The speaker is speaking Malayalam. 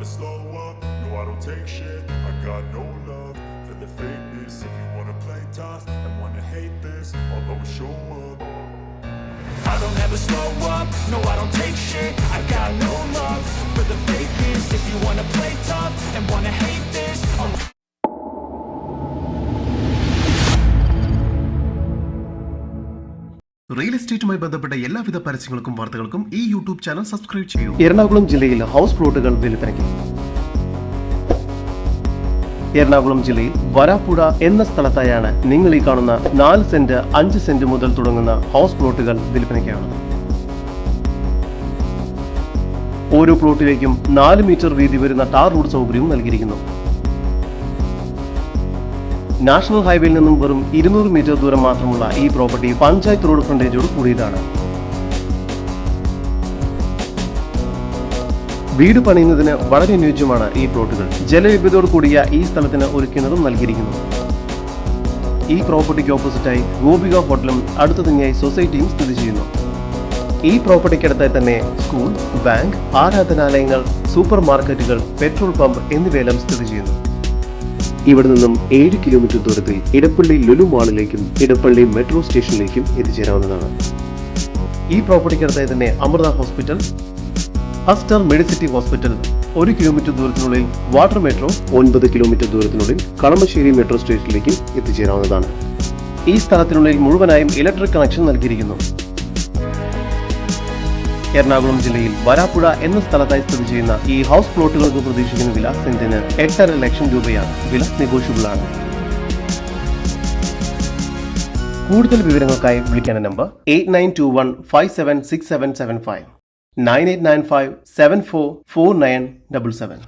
slow up, no I don't take shit. I got no love for the fakeness. If you wanna play tough and wanna hate this, I'll always show up. I don't ever slow up, no I don't take shit. I got no love for the fakeness. If you wanna play tough and wanna hate this, I'll real എസ്റ്റേറ്റുമായി ബന്ധപ്പെട്ട എല്ലാവിധ പരസ്യങ്ങൾക്കും വാർത്തകൾക്കും ഈ യൂട്യൂബ് ചാനൽ സബ്സ്ക്രൈബ് ചെയ്യൂ. എറണാകുളം ജില്ലയിൽ ഹൗസ് പ്ലോട്ടുകൾ വിൽപ്പനയ്ക്ക്. എറണാകുളം ജില്ലയിൽ വരാപ്പുഴ എന്ന സ്ഥലത്തായാണ് നിങ്ങൾ ഈ കാണുന്ന 4 സെന്റ് 5 സെന്റ് മുതൽ തുടങ്ങുന്ന ഹൗസ് പ്ലോട്ടുകൾ വിൽപ്പനയ്ക്കാണ്. ഓരോ പ്ലോട്ടിലേക്കും 4 മീറ്റർ വീതി വരുന്ന ടാർ റോഡ് സൗകര്യവും നൽകിയിരിക്കുന്നു. നാഷണൽ ഹൈവേയിൽ നിന്നും വെറും 200 മീറ്റർ ദൂരം മാത്രമുള്ള ഈ പ്രോപ്പർട്ടി പഞ്ചായത്ത് റോഡ് ഫ്രണ്ടേജോട് കൂടിയതാണ്. വീട് പണിയുന്നതിന് വളരെ അനുയോജ്യമാണ് ഈ പ്ലോട്ടുകൾ. ജലലഭ്യതയോട് കൂടിയ ഈ സ്ഥലത്തിന് ഒരു കിണറും നൽകിയിരിക്കുന്നു. ഈ പ്രോപ്പർട്ടിക്ക് ഓപ്പോസിറ്റായി ഗോപിക ഹോട്ടലും അടുത്തു തന്നെയായി സൊസൈറ്റിയും സ്ഥിതി ചെയ്യുന്നു. ഈ പ്രോപ്പർട്ടിക്കടുത്തായി തന്നെ സ്കൂൾ, ബാങ്ക്, ആരാധനാലയങ്ങൾ, സൂപ്പർ മാർക്കറ്റുകൾ, പെട്രോൾ പമ്പ് എന്നിവയെല്ലാം സ്ഥിതി ചെയ്യുന്നു. ഇവിടെ നിന്നും 7 കിലോമീറ്റർ ദൂരത്തിൽ ഇടപ്പള്ളി ലുലു മാളിലേക്കും ഇടപ്പള്ളി മെട്രോ സ്റ്റേഷനിലേക്കും എത്തിച്ചേരാവുന്നതാണ്. ഈ പ്രോപ്പർട്ടിക്കടുത്തായി തന്നെ Amrita hospital, Aster Medcity hospital, 1 kilometre ദൂരത്തിനുള്ളിൽ വാട്ടർ മെട്രോ, 9 കിലോമീറ്റർ ദൂരത്തിനുള്ളിൽ കളമശ്ശേരി മെട്രോ സ്റ്റേഷനിലേക്കും എത്തിച്ചേരാവുന്നതാണ്. ഈ സ്ഥലത്തിനുള്ളിൽ മുഴുവനായും ഇലക്ട്രിക് കണക്ഷൻ നൽകിയിരിക്കുന്നു. എറണാകുളം ജില്ലയിൽ വരാപ്പുഴ എന്ന സ്ഥലത്തായി സ്ഥിതി ചെയ്യുന്ന ഈ ഹൗസ് പ്ലോട്ടുകൾക്ക് പ്രതീക്ഷിക്കുന്ന വില സെന്റിന് 8.5 ലക്ഷം രൂപയാണ്. വില നെഗോഷ്യബിൾ ആണ്. കൂടുതൽ വിവരങ്ങൾക്കായി വിളിക്കേണ്ട നമ്പർ 8921576775 9895744977.